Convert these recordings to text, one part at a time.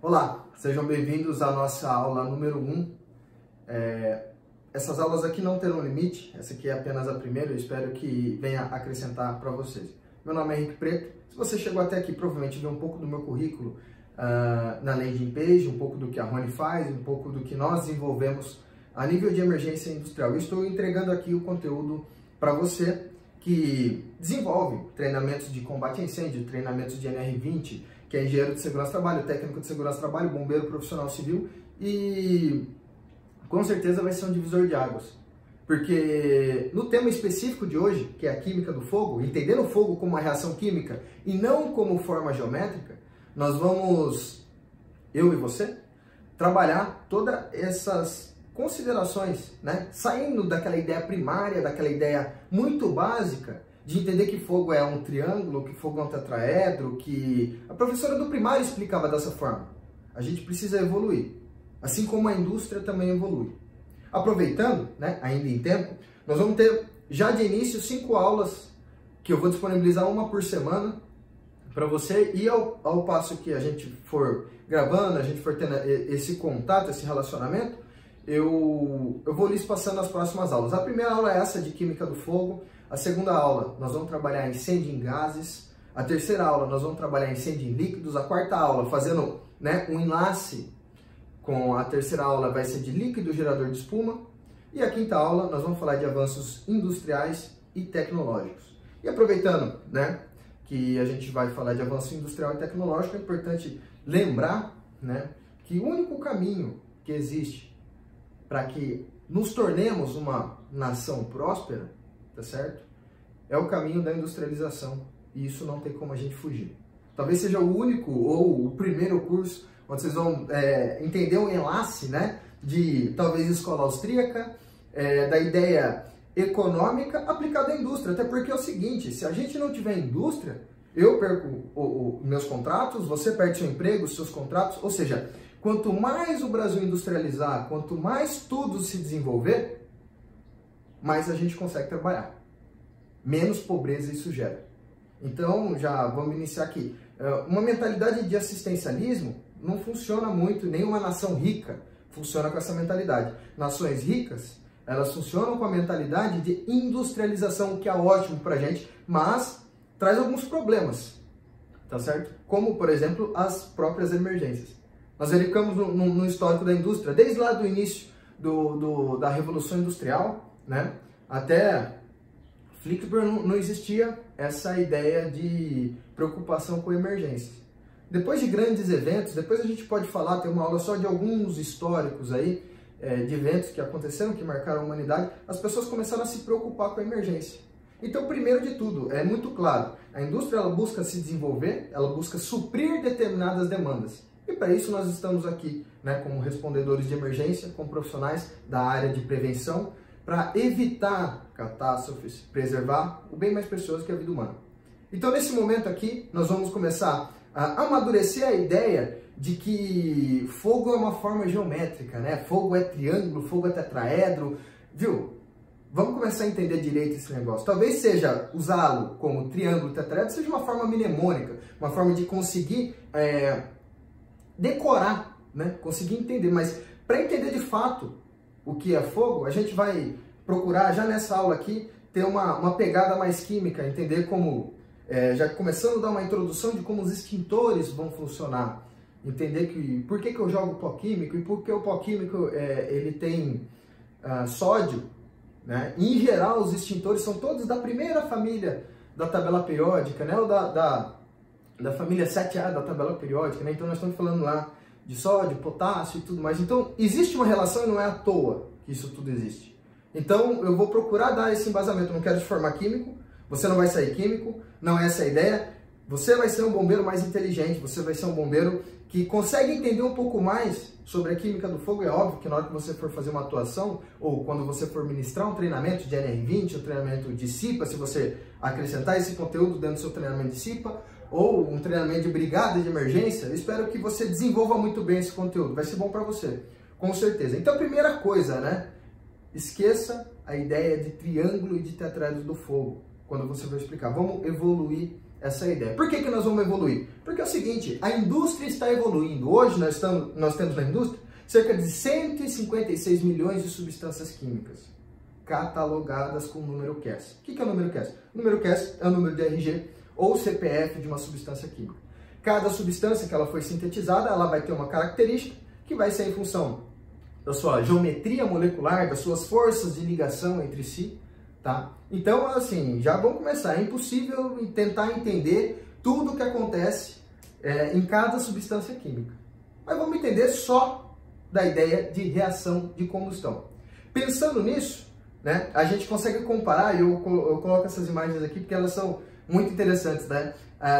Olá, sejam bem-vindos à nossa aula número 1. Essas aulas aqui não terão limite, essa aqui é apenas a primeira, eu espero que venha acrescentar para vocês. Meu nome é Henrique Preto, se você chegou até aqui, provavelmente viu um pouco do meu currículo na landing page, um pouco do que a Rony faz, um pouco do que nós desenvolvemos a nível de emergência industrial. Eu estou entregando aqui o conteúdo para você que desenvolve treinamentos de combate a incêndio, treinamentos de NR20, que é engenheiro de segurança do trabalho, técnico de segurança do trabalho, bombeiro profissional civil, e com certeza vai ser um divisor de águas. Porque no tema específico de hoje, que é a química do fogo, entendendo o fogo como uma reação química e não como forma geométrica, nós vamos, eu e você, trabalhar todas essas considerações, né? Saindo daquela ideia primária, daquela ideia muito básica, de entender que fogo é um triângulo, que fogo é um tetraedro, que a professora do primário explicava dessa forma. A gente precisa evoluir, assim como a indústria também evolui. Aproveitando, né, ainda em tempo, nós vamos ter já de início 5 aulas que eu vou disponibilizar uma por semana para você, e ao passo que a gente for gravando, a gente for tendo esse contato, esse relacionamento, eu vou lhes passando as próximas aulas. A primeira aula é essa de química do fogo. A segunda aula nós vamos trabalhar incêndio em gases. A terceira aula nós vamos trabalhar incêndio em líquidos. A quarta aula, fazendo, né, um enlace com a terceira aula, vai ser de líquido gerador de espuma. E a quinta aula nós vamos falar de avanços industriais e tecnológicos. E aproveitando, né, que a gente vai falar de avanço industrial e tecnológico, é importante lembrar, né, que o único caminho que existe para que nos tornemos uma nação próspera, tá certo? É o caminho da industrialização, e isso não tem como a gente fugir. Talvez seja o único ou o primeiro curso onde vocês vão entender um enlace, né, de talvez escola austríaca, da ideia econômica aplicada à indústria. Até porque é o seguinte, se a gente não tiver indústria, eu perco meus contratos, você perde seu emprego, seus contratos, ou seja, quanto mais o Brasil industrializar, quanto mais tudo se desenvolver, mais a gente consegue trabalhar. Menos pobreza isso gera. Então, já vamos iniciar aqui. Uma mentalidade de assistencialismo não funciona muito, nenhuma nação rica funciona com essa mentalidade. Nações ricas, elas funcionam com a mentalidade de industrialização, o que é ótimo pra gente, mas traz alguns problemas, tá certo? Como, por exemplo, as próprias emergências. Nós verificamos no histórico da indústria, desde lá do início da Revolução Industrial, né, até Flicksburg, não existia essa ideia de preocupação com emergências. Depois de grandes eventos, depois a gente pode falar, ter uma aula só de alguns históricos aí, de eventos que aconteceram, que marcaram a humanidade, as pessoas começaram a se preocupar com a emergência. Então, primeiro de tudo, é muito claro, a indústria ela busca se desenvolver, ela busca suprir determinadas demandas. E para isso nós estamos aqui, né, como respondedores de emergência, como profissionais da área de prevenção, para evitar catástrofes, preservar o bem mais precioso que é a vida humana. Então, nesse momento aqui, nós vamos começar a amadurecer a ideia de que fogo é uma forma geométrica, né? Fogo é triângulo, fogo é tetraedro, viu? Vamos começar a entender direito esse negócio. Talvez seja usá-lo como triângulo, tetraedro, seja uma forma mnemônica, uma forma de conseguir decorar, né? Conseguir entender, mas para entender de fato o que é fogo, a gente vai procurar já nessa aula aqui ter uma pegada mais química, entender como, já começando a dar uma introdução de como os extintores vão funcionar, entender por que eu jogo pó químico e por que o pó químico ele tem sódio, né? Em geral, os extintores são todos da primeira família da tabela periódica, né? Ou da família 7A da tabela periódica, né? Então nós estamos falando lá de sódio, potássio e tudo mais. Então existe uma relação e não é à toa que isso tudo existe. Então eu vou procurar dar esse embasamento. Eu não quero te formar químico, você não vai sair químico, não é essa a ideia. Você vai ser um bombeiro mais inteligente, você vai ser um bombeiro que consegue entender um pouco mais sobre a química do fogo. É óbvio que na hora que você for fazer uma atuação, ou quando você for ministrar um treinamento de NR20, um treinamento de CIPA, se você acrescentar esse conteúdo dentro do seu treinamento de CIPA, ou um treinamento de brigada de emergência, eu espero que você desenvolva muito bem esse conteúdo, vai ser bom para você, com certeza. Então, primeira coisa, né? Esqueça a ideia de triângulo e de tetraedro do fogo, quando você for explicar. Vamos evoluir essa é a ideia. Por que nós vamos evoluir? Porque é o seguinte, a indústria está evoluindo. Hoje nós temos na indústria cerca de 156 milhões de substâncias químicas catalogadas com o número CAS. O que é o número CAS? O número CAS é o número de RG ou CPF de uma substância química. Cada substância que ela foi sintetizada, ela vai ter uma característica que vai ser em função da sua geometria molecular, das suas forças de ligação entre si, tá? Então, assim, já vamos começar. É impossível tentar entender tudo o que acontece em cada substância química. Mas vamos entender só da ideia de reação de combustão. Pensando nisso, né, a gente consegue comparar, e eu coloco essas imagens aqui porque elas são muito interessantes, né?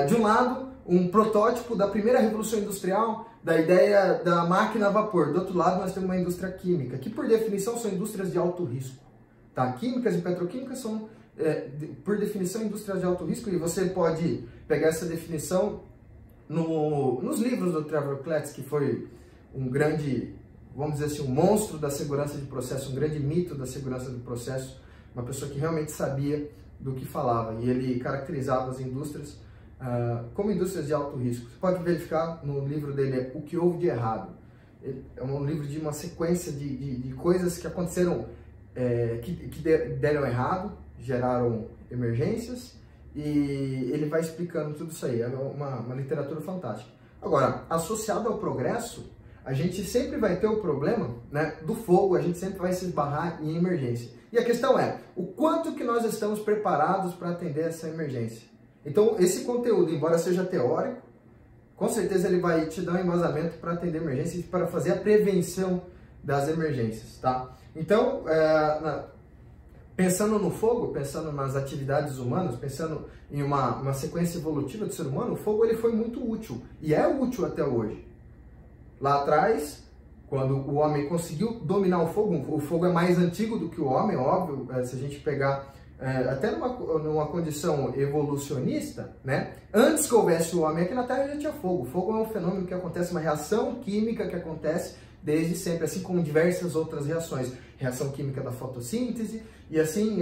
De um lado, um protótipo da primeira revolução industrial, da ideia da máquina a vapor. Do outro lado, nós temos uma indústria química, que por definição são indústrias de alto risco. Tá? Químicas e petroquímicas são, por definição, indústrias de alto risco, e você pode pegar essa definição nos livros do Trevor Kletz, que foi um grande, vamos dizer assim, um monstro da segurança de processo, um grande mito da segurança do processo, uma pessoa que realmente sabia do que falava, e ele caracterizava as indústrias como indústrias de alto risco. Você pode verificar no livro dele O que houve de errado. É um livro de uma sequência de coisas que aconteceram, que deram errado, geraram emergências, e ele vai explicando tudo isso aí. É uma literatura fantástica. Agora, associado ao progresso, a gente sempre vai ter o problema, né, do fogo, a gente sempre vai se esbarrar em emergência. E a questão é, o quanto que nós estamos preparados para atender essa emergência? Então, esse conteúdo, embora seja teórico, com certeza ele vai te dar um embasamento para atender emergências e para fazer a prevenção das emergências, tá? Então, pensando no fogo, pensando nas atividades humanas, pensando em uma sequência evolutiva do ser humano, o fogo ele foi muito útil, e é útil até hoje. Lá atrás, quando o homem conseguiu dominar o fogo é mais antigo do que o homem, óbvio, se a gente pegar até numa condição evolucionista, né? Antes que houvesse o homem aqui na Terra já tinha fogo. O fogo é um fenômeno que acontece, uma reação química que acontece desde sempre, assim como diversas outras reações. Reação química da fotossíntese e assim,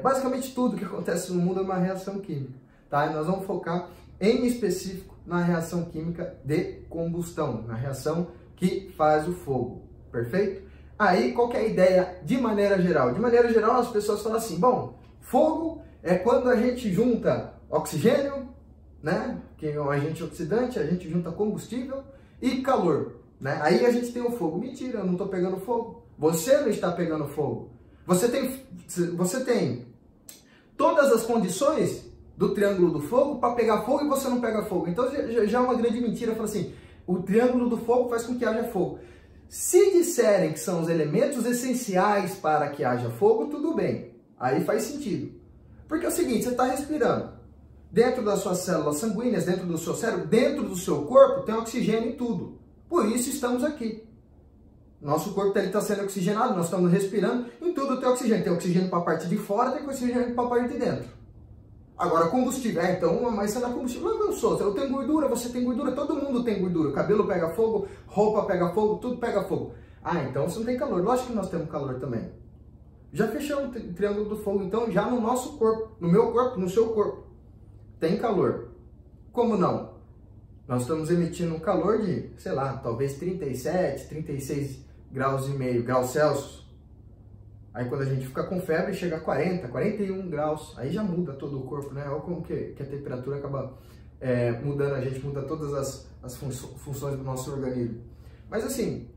basicamente tudo que acontece no mundo é uma reação química, tá? E nós vamos focar em específico na reação química de combustão, na reação que faz o fogo, perfeito? Aí, qual que é a ideia de maneira geral? De maneira geral, as pessoas falam assim, bom, fogo é quando a gente junta oxigênio, né, que é um agente oxidante, a gente junta combustível e calor, né? Aí a gente tem o fogo. Mentira, eu não estou pegando fogo. Você não está pegando fogo. Você tem todas as condições do triângulo do fogo para pegar fogo e você não pega fogo. Então já é uma grande mentira. Fala assim, o triângulo do fogo faz com que haja fogo. Se disserem que são os elementos essenciais para que haja fogo, tudo bem. Aí faz sentido. Porque é o seguinte, você está respirando. Dentro das suas células sanguíneas, dentro do seu cérebro, dentro do seu corpo, tem oxigênio em tudo. Por isso estamos aqui. Nosso corpo está sendo oxigenado, nós estamos respirando, em tudo tem oxigênio. Tem oxigênio para a parte de fora, tem oxigênio para a parte de dentro. Agora, combustível. Então, mas você não é combustível. Não, eu sou. Eu tenho gordura, você tem gordura, todo mundo tem gordura. O cabelo pega fogo, roupa pega fogo, tudo pega fogo. Ah, então você não tem calor. Lógico que nós temos calor também. Já fechamos o triângulo do fogo, então, já no nosso corpo, no meu corpo, no seu corpo, tem calor. Como não? Nós estamos emitindo um calor de, sei lá, talvez 37, 36 graus e meio, graus Celsius. Aí quando a gente fica com febre, chega a 40, 41 graus, aí já muda todo o corpo, né? Olha como que a temperatura acaba mudando a gente, muda todas as funções do nosso organismo. Mas assim,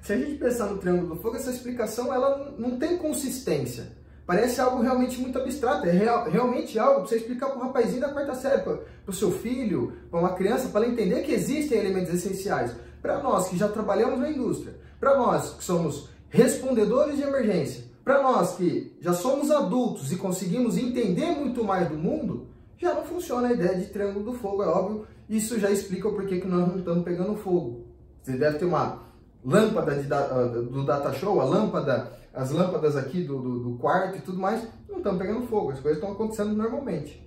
se a gente pensar no triângulo do fogo, essa explicação ela não tem consistência. Parece algo realmente muito abstrato, é realmente algo para você explicar para o rapazinho da quarta série, para o seu filho, para uma criança, para ela entender que existem elementos essenciais. Para nós que já trabalhamos na indústria, para nós que somos respondedores de emergência, para nós que já somos adultos e conseguimos entender muito mais do mundo, já não funciona a ideia de triângulo do fogo, é óbvio. Isso já explica o porquê que nós não estamos pegando fogo. Você deve ter uma lâmpada do data show, as lâmpadas aqui do quarto e tudo mais, não estão pegando fogo, as coisas estão acontecendo normalmente.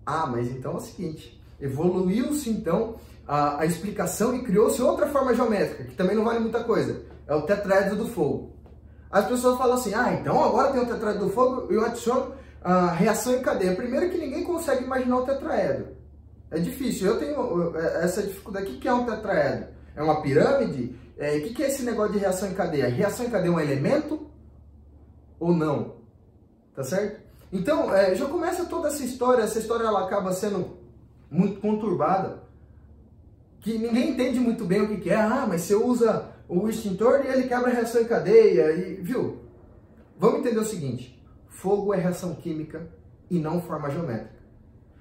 Ah, mas então é o seguinte, evoluiu-se então a explicação e criou-se outra forma geométrica, que também não vale muita coisa, é o tetráedro do fogo. As pessoas falam assim, ah, então agora tem o tetráedro do fogo, eu adiciono a reação em cadeia. Primeiro que ninguém consegue imaginar um tetraedro. É difícil. Eu tenho essa dificuldade. O que é um tetraedro? É uma pirâmide? O que é esse negócio de reação em cadeia? Reação em cadeia é um elemento ou não? Tá certo? Então, já começa toda essa história ela acaba sendo muito conturbada, que ninguém entende muito bem o que é. Ah, mas você usa o extintor e ele quebra a reação em cadeia, viu? Vamos entender o seguinte, fogo é reação química e não forma geométrica.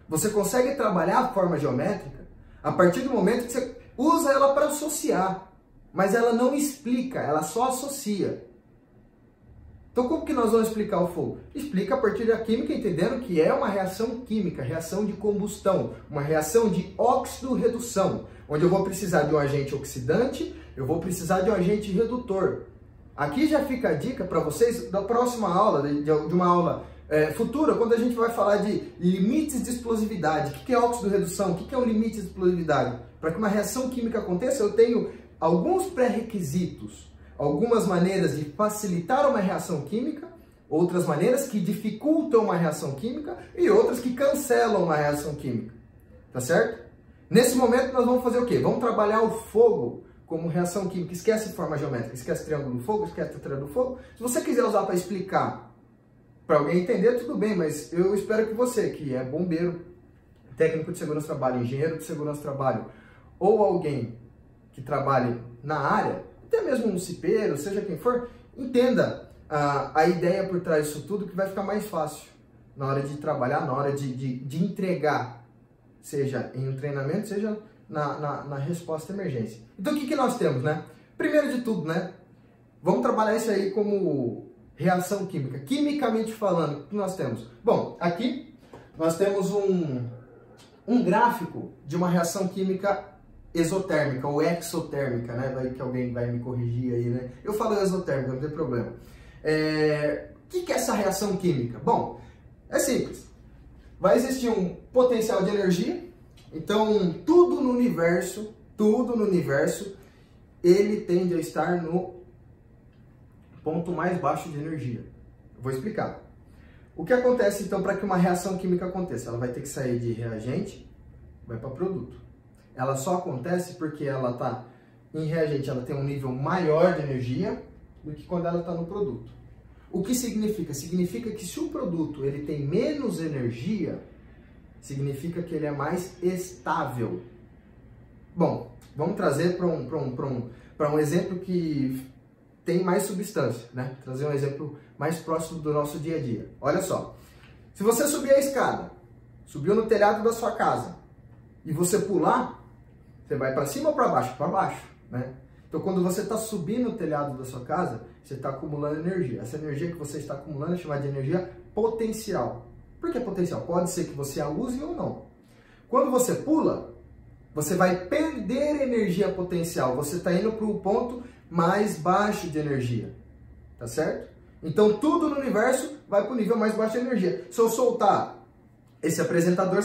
Você consegue trabalhar a forma geométrica a partir do momento que você usa ela para associar, mas ela não explica, ela só associa. Então, como que nós vamos explicar o fogo? Explica a partir da química, entendendo que é uma reação química, reação de combustão, uma reação de óxido-redução, onde eu vou precisar de um agente oxidante, eu vou precisar de um agente redutor. Aqui já fica a dica para vocês da próxima aula, de uma aula futura, quando a gente vai falar de limites de explosividade. O que é óxido-redução? O que é um limite de explosividade? Para que uma reação química aconteça, eu tenho alguns pré-requisitos, algumas maneiras de facilitar uma reação química, outras maneiras que dificultam uma reação química e outras que cancelam uma reação química. Tá certo? Nesse momento nós vamos fazer o quê? Vamos trabalhar o fogo como reação química. Esquece forma geométrica, esquece triângulo do fogo, esquece tetraedro do fogo. Se você quiser usar para explicar, para alguém entender, tudo bem, mas eu espero que você, que é bombeiro, técnico de segurança do trabalho, engenheiro de segurança do trabalho, ou alguém que trabalhe na área, até mesmo um cipeiro, seja quem for, entenda a ideia por trás disso tudo, que vai ficar mais fácil na hora de trabalhar, na hora de entregar, seja em um treinamento, seja na resposta à emergência. Então o que nós temos, né? Primeiro de tudo, né? Vamos trabalhar isso aí como reação química. Quimicamente falando, o que nós temos? Bom, aqui nós temos um gráfico de uma reação química exotérmica ou exotérmica, né? Vai que alguém vai me corrigir aí, né? Eu falo exotérmica, não tem problema. O que é essa reação química? Bom, é simples. Vai existir um potencial de energia. Então, tudo no universo, ele tende a estar no ponto mais baixo de energia. Eu vou explicar. O que acontece, então, para que uma reação química aconteça? Ela vai ter que sair de reagente, vai para produto. Ela só acontece porque ela está em reagente, ela tem um nível maior de energia do que quando ela está no produto. O que significa? Significa que se o produto ele tem menos energia, significa que ele é mais estável. Bom, vamos trazer para um exemplo que tem mais substância, né? Trazer um exemplo mais próximo do nosso dia a dia. Olha só, se você subir a escada, subiu no telhado da sua casa e você pular, você vai para cima ou para baixo? Para baixo, né? Então, quando você está subindo o telhado da sua casa, você está acumulando energia. Essa energia que você está acumulando é chamada de energia potencial. Por que potencial? Pode ser que você a use ou não. Quando você pula, você vai perder energia potencial. Você está indo para o ponto mais baixo de energia. Tá certo? Então, tudo no universo vai para o nível mais baixo de energia. Se eu soltar esse apresentador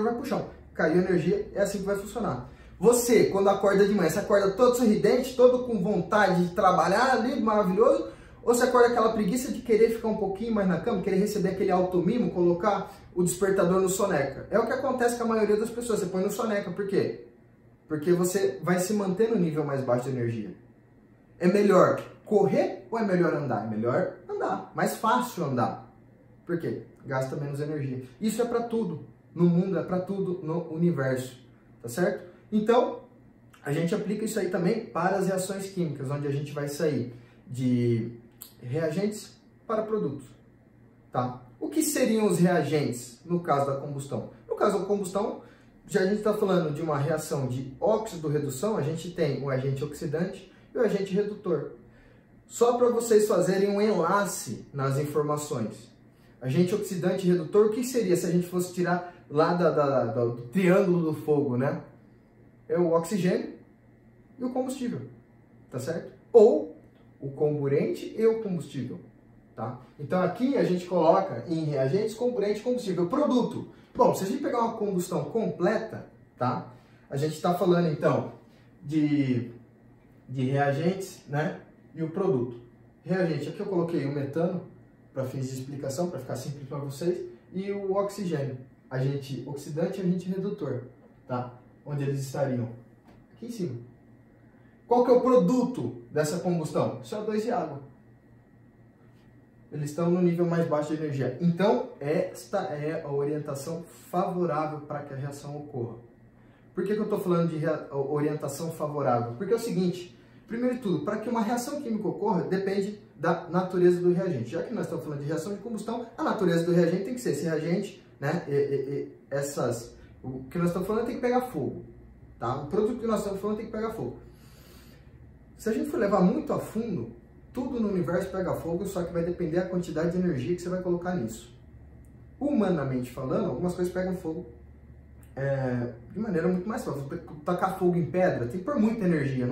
vai para o chão. Caiu energia, é assim que vai funcionar. Você, quando acorda de manhã, você acorda todo sorridente, todo com vontade de trabalhar ali, maravilhoso, ou você acorda aquela preguiça de querer ficar um pouquinho mais na cama, querer receber aquele automimo, colocar o despertador no soneca? É o que acontece com a maioria das pessoas, você põe no soneca, por quê? Porque você vai se manter no nível mais baixo de energia. É melhor correr ou é melhor andar? É melhor andar, mais fácil andar. Por quê? Gasta menos energia. Isso é para tudo, no mundo, é para tudo no universo, tá certo? Então, a gente aplica isso aí também para as reações químicas, onde a gente vai sair de reagentes para produtos, tá? O que seriam os reagentes no caso da combustão? No caso da combustão, já a gente está falando de uma reação de óxido-redução, a gente tem o agente oxidante e o agente redutor. Só para vocês fazerem um enlace nas informações. Agente oxidante e redutor, o que seria se a gente fosse tirar lá do triângulo do fogo, né? É o oxigênio e o combustível, tá certo? Ou o comburente e o combustível, tá? Então aqui a gente coloca em reagentes, comburente e combustível. Produto. Bom, se a gente pegar uma combustão completa, tá? A gente está falando então de reagentes, né? E o produto. Reagente, aqui eu coloquei o metano, para fins de explicação, para ficar simples para vocês, e o oxigênio, agente oxidante e agente redutor, tá? Onde eles estariam? Aqui em cima. Qual que é o produto dessa combustão? CO2 e água. Eles estão no nível mais baixo de energia. Então, esta é a orientação favorável para que a reação ocorra. Por que eu estou falando de orientação favorável? Porque é o seguinte, primeiro de tudo, para que uma reação química ocorra, depende da natureza do reagente. Já que nós estamos falando de reação de combustão, a natureza do reagente tem que ser esse reagente, né? O que nós estamos falando tem que pegar fogo. Tá? O produto que nós estamos falando tem que pegar fogo. Se a gente for levar muito a fundo, tudo no universo pega fogo, só que vai depender da quantidade de energia que você vai colocar nisso. Humanamente falando, algumas coisas pegam fogo de maneira muito mais fácil. Tacar fogo em pedra tem que pôr muita energia.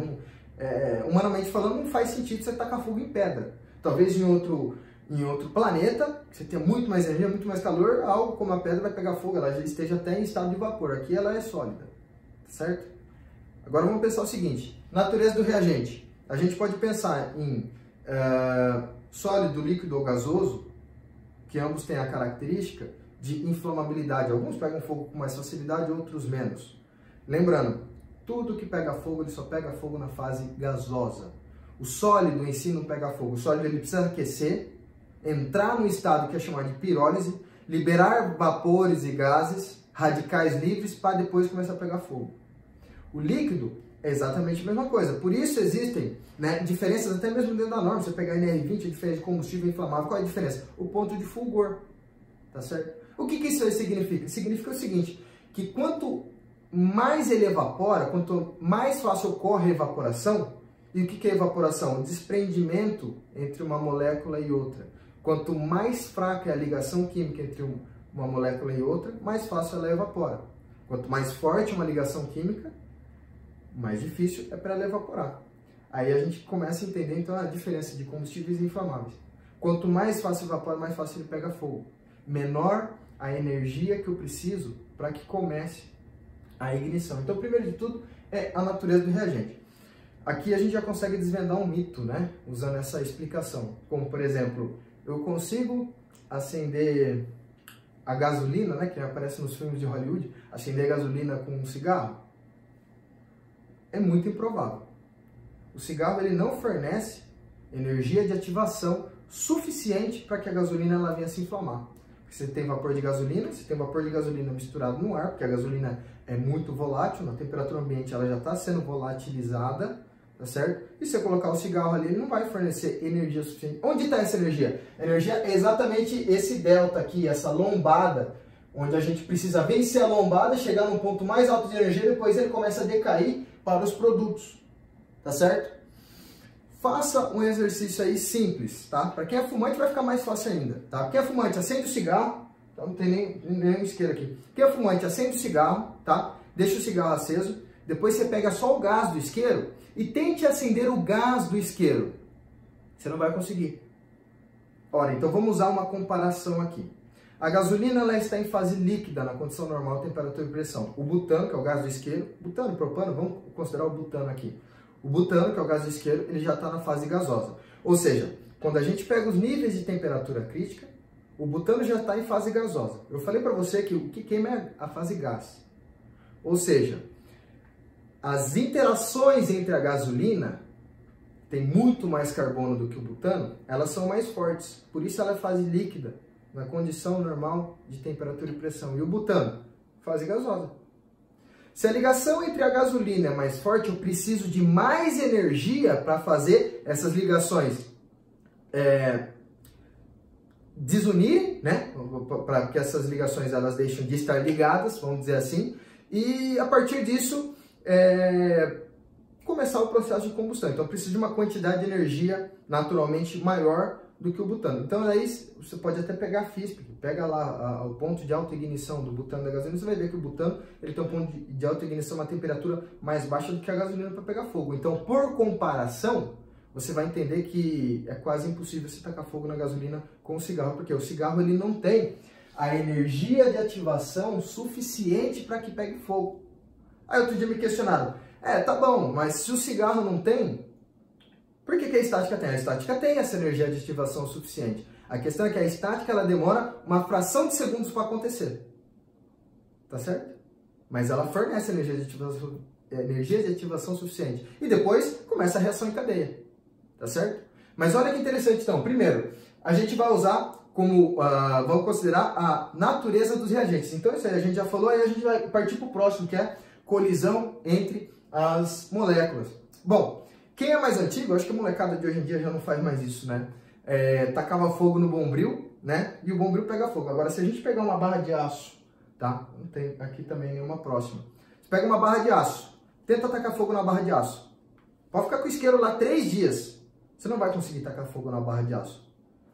Humanamente falando, não faz sentido você tacar fogo em pedra. Talvez em outro planeta, você tenha muito mais energia, muito mais calor, algo como a pedra vai pegar fogo, ela já esteja até em estado de vapor. Aqui ela é sólida, certo? Agora vamos pensar o seguinte, natureza do reagente. A gente pode pensar em sólido, líquido ou gasoso, que ambos têm a característica de inflamabilidade. Alguns pegam fogo com mais facilidade, outros menos. Lembrando, tudo que pega fogo, ele só pega fogo na fase gasosa. O sólido em si não pega fogo. O sólido ele precisa aquecer, entrar no estado que é chamado de pirólise, liberar vapores e gases, radicais livres, para depois começar a pegar fogo. O líquido é exatamente a mesma coisa. Por isso existem, né, diferenças até mesmo dentro da norma. Você pegar NR20, a diferença de combustível inflamável, qual é a diferença? O ponto de fulgor, tá certo? O que isso aí significa? Significa o seguinte, que quanto mais ele evapora, quanto mais fácil ocorre a evaporação, e o que é evaporação? O desprendimento entre uma molécula e outra. Quanto mais fraca é a ligação química entre uma molécula e outra, mais fácil ela evapora. Quanto mais forte uma ligação química, mais difícil é para ela evaporar. Aí a gente começa a entender então a diferença de combustíveis inflamáveis. Quanto mais fácil evapora, mais fácil ele pega fogo. Menor a energia que eu preciso para que comece a ignição. Então, primeiro de tudo, é a natureza do reagente. Aqui a gente já consegue desvendar um mito, né? Usando essa explicação. Como, por exemplo, eu consigo acender a gasolina, né? Que aparece nos filmes de Hollywood, acender a gasolina com um cigarro. É muito improvável. O cigarro ele não fornece energia de ativação suficiente para que a gasolina ela venha se inflamar. Você tem vapor de gasolina, você tem vapor de gasolina misturado no ar, porque a gasolina é muito volátil, na temperatura ambiente ela já está sendo volatilizada, tá certo? E se você colocar o cigarro ali, ele não vai fornecer energia suficiente. Onde está essa energia? A energia é exatamente esse delta aqui, essa lombada, onde a gente precisa vencer a lombada, chegar num ponto mais alto de energia, depois ele começa a decair para os produtos, tá certo? Faça um exercício aí simples, tá? Para quem é fumante vai ficar mais fácil ainda, tá? Quem é fumante, acende o cigarro, então não tem nenhum isqueiro aqui. Quem é fumante, acende o cigarro, tá? Deixa o cigarro aceso, depois você pega só o gás do isqueiro e tente acender o gás do isqueiro. Você não vai conseguir. Ora, então vamos usar uma comparação aqui. A gasolina ela está em fase líquida, na condição normal, temperatura e pressão. O butano, que é o gás do isqueiro, butano, propano, vamos considerar o butano aqui. O butano, que é o gás do isqueiro, ele já está na fase gasosa. Ou seja, quando a gente pega os níveis de temperatura crítica, o butano já está em fase gasosa. Eu falei para você que o que queima é a fase gás. Ou seja, as interações entre a gasolina, tem muito mais carbono do que o butano, elas são mais fortes. Por isso ela é fase líquida, na condição normal de temperatura e pressão. E o butano, fase gasosa. Se a ligação entre a gasolina é mais forte, eu preciso de mais energia para fazer essas ligações desunir, né? Para que essas ligações elas deixem de estar ligadas, vamos dizer assim, e a partir disso começar o processo de combustão. Então eu preciso de uma quantidade de energia naturalmente maior do que o butano. Então aí você pode até pegar a FISP, pega lá o ponto de alta ignição do butano da gasolina, você vai ver que o butano ele tem um ponto de alta ignição, uma temperatura mais baixa do que a gasolina para pegar fogo. Então, por comparação, você vai entender que é quase impossível você tacar fogo na gasolina com o cigarro, porque o cigarro ele não tem a energia de ativação suficiente para que pegue fogo. Aí outro dia me questionaram, tá bom, mas se o cigarro não tem, Por que a estática tem? A estática tem essa energia de ativação suficiente. A questão é que a estática ela demora uma fração de segundos para acontecer. Tá certo? Mas ela fornece energia de ativação suficiente. E depois começa a reação em cadeia. Tá certo? Mas olha que interessante então. Primeiro, a gente vai usar como, vamos considerar a natureza dos reagentes. Então isso aí a gente já falou, aí a gente vai partir para o próximo, que é colisão entre as moléculas. Bom, quem é mais antigo, eu acho que a molecada de hoje em dia já não faz mais isso, né? Tacava fogo no bombril, né? E o bombril pega fogo. Agora, se a gente pegar uma barra de aço, tá? Não tem aqui também nenhuma próxima. Você pega uma barra de aço, tenta tacar fogo na barra de aço. Pode ficar com o isqueiro lá 3 dias. Você não vai conseguir tacar fogo na barra de aço.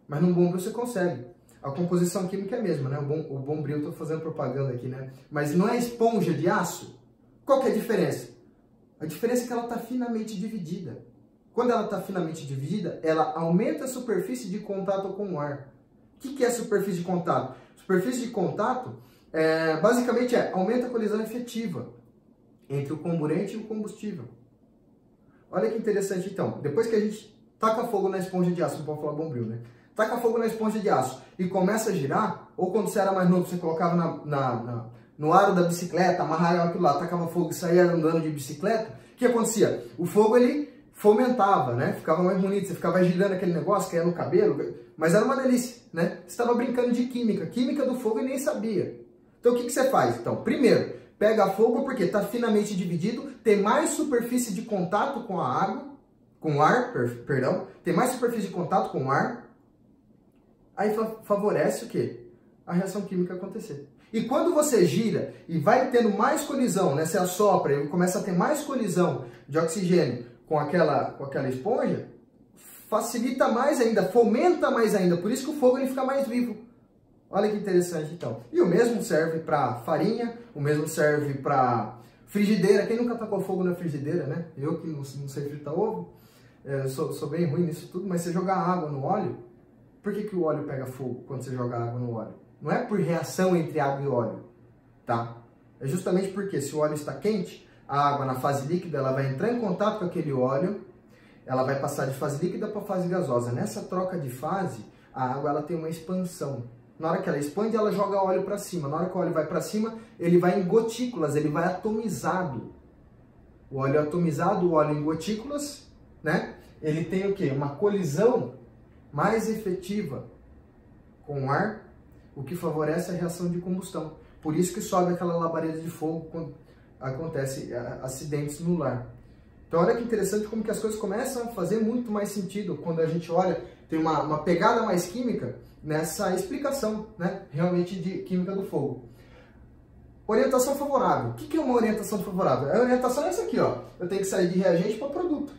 Mas no bombril você consegue. A composição química é a mesma, né? O bombril, estou fazendo propaganda aqui, né? Mas não é esponja de aço? Qual que é a diferença? A diferença é que ela está finamente dividida. Quando ela está finamente dividida, ela aumenta a superfície de contato com o ar. O que é superfície de contato? Superfície de contato, basicamente, aumenta a colisão efetiva entre o comburente e o combustível. Olha que interessante, então. Depois que a gente taca fogo na esponja de aço, não pode falar bombril, né? Taca fogo na esponja de aço e começa a girar, ou quando você era mais novo, você colocava no aro da bicicleta, amarrava aquilo lá, tacava fogo e saía andando de bicicleta, o que acontecia? O fogo, ele fomentava, né? Ficava mais bonito, você ficava girando aquele negócio, caía no cabelo, mas era uma delícia, né? Você estava brincando de química do fogo e nem sabia. Então, o que você faz? Então, primeiro, pega fogo porque está finamente dividido, tem mais superfície de contato com a água, com o ar, perdão, tem mais superfície de contato com o ar, aí favorece o quê? A reação química acontecer. E quando você gira e vai tendo mais colisão, né, você assopra e começa a ter mais colisão de oxigênio com aquela esponja, facilita mais ainda, fomenta mais ainda, por isso que o fogo ele fica mais vivo. Olha que interessante então. E o mesmo serve para farinha, o mesmo serve para frigideira. Quem nunca tacou fogo na frigideira, né? Eu que não sei fritar ovo, sou bem ruim nisso tudo, mas você jogar água no óleo, por que o óleo pega fogo quando você joga água no óleo? Não é por reação entre água e óleo, tá? É justamente porque se o óleo está quente, a água na fase líquida ela vai entrar em contato com aquele óleo, ela vai passar de fase líquida para fase gasosa. Nessa troca de fase, a água ela tem uma expansão. Na hora que ela expande, ela joga óleo para cima. Na hora que o óleo vai para cima, ele vai em gotículas, ele vai atomizado. O óleo atomizado, o óleo em gotículas, né? Ele tem o quê? Uma colisão mais efetiva com o ar, o que favorece a reação de combustão. Por isso que sobe aquela labareda de fogo quando acontece acidentes no lar. Então olha que interessante como que as coisas começam a fazer muito mais sentido quando a gente olha, tem uma pegada mais química nessa explicação, né, realmente de química do fogo. Orientação favorável. O que é uma orientação favorável? A orientação é essa aqui, ó. Eu tenho que sair de reagente para produto.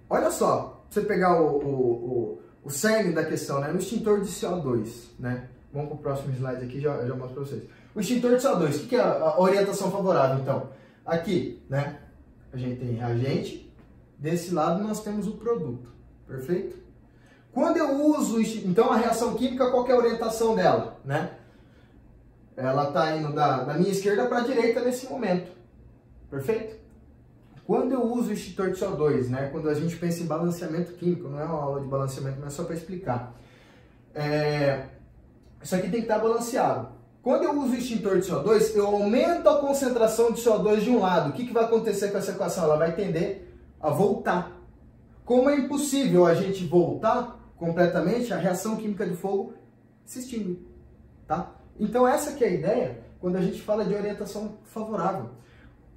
Olha só, você pegar o cerne da questão, né, no extintor de CO2, né? Vamos para o próximo slide aqui, já mostro para vocês. O extintor de CO2, o que é a orientação favorável, então? Aqui, né, a gente tem reagente, desse lado nós temos o produto, perfeito? Quando eu uso, então a reação química, qual que é a orientação dela, né? Ela está indo da minha esquerda para a direita nesse momento, perfeito? Quando eu uso o extintor de CO2, né, quando a gente pensa em balanceamento químico, não é uma aula de balanceamento, mas é só para explicar. Isso aqui tem que estar balanceado. Quando eu uso o extintor de CO2, eu aumento a concentração de CO2 de um lado. O que vai acontecer com essa equação? Ela vai tender a voltar. Como é impossível a gente voltar completamente, a reação química de fogo se extingue. Tá? Então essa que é a ideia quando a gente fala de orientação favorável.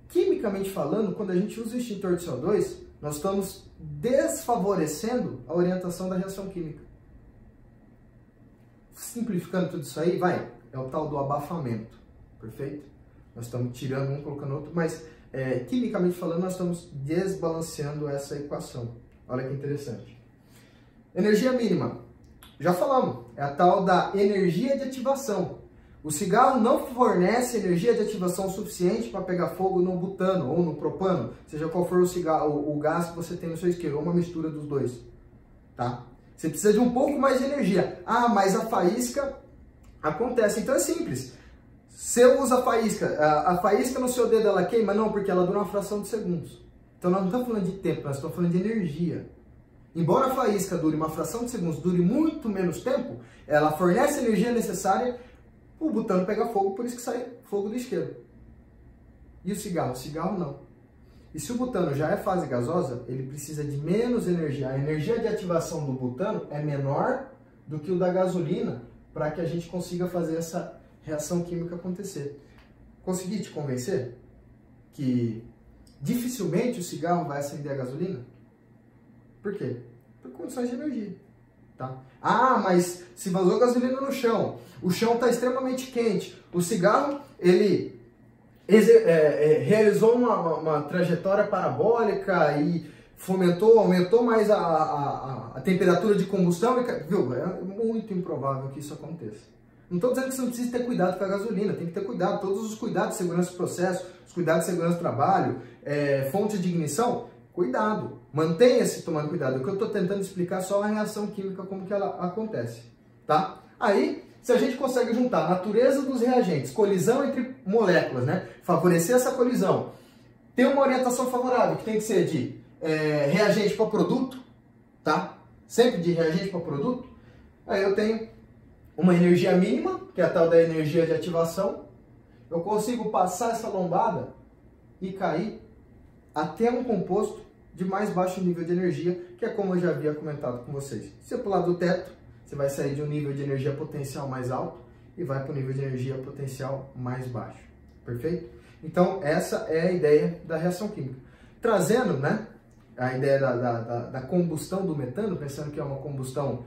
Quimicamente falando, quando a gente usa o extintor de CO2, nós estamos desfavorecendo a orientação da reação química. Simplificando tudo isso aí, é o tal do abafamento, perfeito? Nós estamos tirando um, colocando outro, mas quimicamente falando, nós estamos desbalanceando essa equação. Olha que interessante. Energia mínima, já falamos, é a tal da energia de ativação. O cigarro não fornece energia de ativação suficiente para pegar fogo no butano ou no propano, seja qual for o gás que você tem no seu isqueiro, ou uma mistura dos dois, tá? Você precisa de um pouco mais de energia. Ah, mas a faísca acontece. Então é simples. Você usa a faísca no seu dedo, ela queima? Não, porque ela dura uma fração de segundos. Então nós não estamos falando de tempo, nós estamos falando de energia. Embora a faísca dure uma fração de segundos, dure muito menos tempo, ela fornece a energia necessária, o butano pega fogo, por isso que sai fogo do isqueiro. E o cigarro? O cigarro não. E se o butano já é fase gasosa, ele precisa de menos energia. A energia de ativação do butano é menor do que o da gasolina para que a gente consiga fazer essa reação química acontecer. Consegui te convencer que dificilmente o cigarro vai acender a gasolina? Por quê? Por condições de energia. Tá? Ah, mas se vazou gasolina no chão, o chão está extremamente quente, o cigarro, ele realizou uma trajetória parabólica e aumentou mais a temperatura de combustão, viu? É muito improvável que isso aconteça. Não estou dizendo que você não precisa ter cuidado com a gasolina, tem que ter cuidado, todos os cuidados de segurança do processo, os cuidados de segurança do trabalho, fonte de ignição, cuidado, mantenha-se tomando cuidado. O que eu estou tentando explicar é só a reação química, como que ela acontece, tá? Aí, se a gente consegue juntar a natureza dos reagentes, colisão entre moléculas, né? Favorecer essa colisão, ter uma orientação favorável, que tem que ser de reagente para produto, tá? Sempre de reagente para produto, aí eu tenho uma energia mínima, que é a tal da energia de ativação, eu consigo passar essa lombada e cair até um composto de mais baixo nível de energia, que é como eu já havia comentado com vocês. Se você pular do teto, você vai sair de um nível de energia potencial mais alto e vai para o nível de energia potencial mais baixo. Perfeito? Então, essa é a ideia da reação química. Trazendo, né, a ideia da combustão do metano, pensando que é uma combustão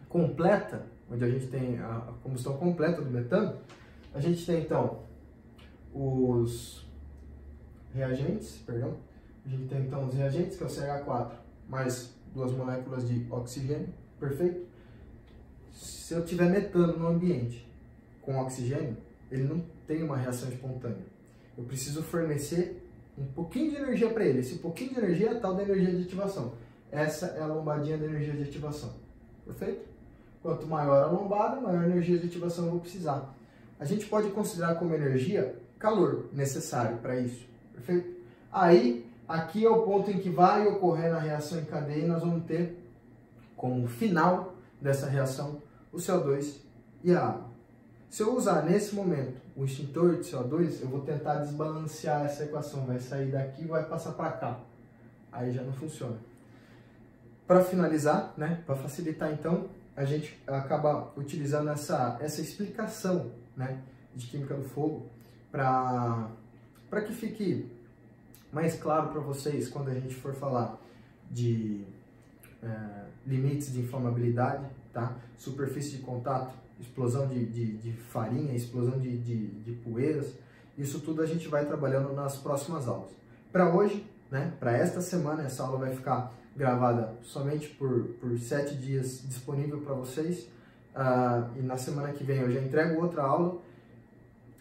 completa, onde a gente tem a combustão completa do metano, a gente tem, então, os reagentes, perdão, a gente tem, então, os reagentes, que é o CH4, mais duas moléculas de oxigênio, perfeito? Se eu tiver metano no ambiente com oxigênio, ele não tem uma reação espontânea. Eu preciso fornecer um pouquinho de energia para ele. Esse pouquinho de energia é a tal da energia de ativação. Essa é a lombadinha da energia de ativação. Perfeito? Quanto maior a lombada, maior energia de ativação eu vou precisar. A gente pode considerar como energia calor necessário para isso. Perfeito? Aí, aqui é o ponto em que vai ocorrer a reação em cadeia e nós vamos ter como final dessa reação o CO2 e a água. Se eu usar nesse momento o extintor de CO2, eu vou tentar desbalancear essa equação. Vai sair daqui e vai passar para cá. Aí já não funciona. Para finalizar, né, para facilitar então, a gente acaba utilizando essa explicação, né, de química do fogo para que fique mais claro para vocês quando a gente for falar de limites de inflamabilidade, tá? Superfície de contato, explosão de farinha, explosão de poeiras, isso tudo a gente vai trabalhando nas próximas aulas. Para hoje, né, para esta semana, essa aula vai ficar gravada somente por 7 dias disponível para vocês, e na semana que vem eu já entrego outra aula.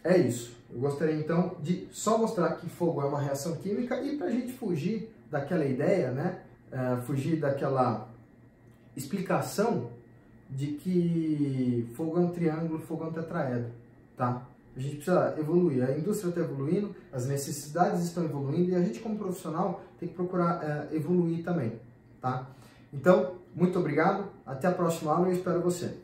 É isso. Eu gostaria então de só mostrar que fogo é uma reação química e para a gente fugir daquela ideia, né, fugir daquela explicação de que fogo é um triângulo, fogo é um tetraedro, tá? A gente precisa evoluir, a indústria está evoluindo, as necessidades estão evoluindo e a gente como profissional tem que procurar evoluir também, tá? Então, muito obrigado, até a próxima aula e eu espero você.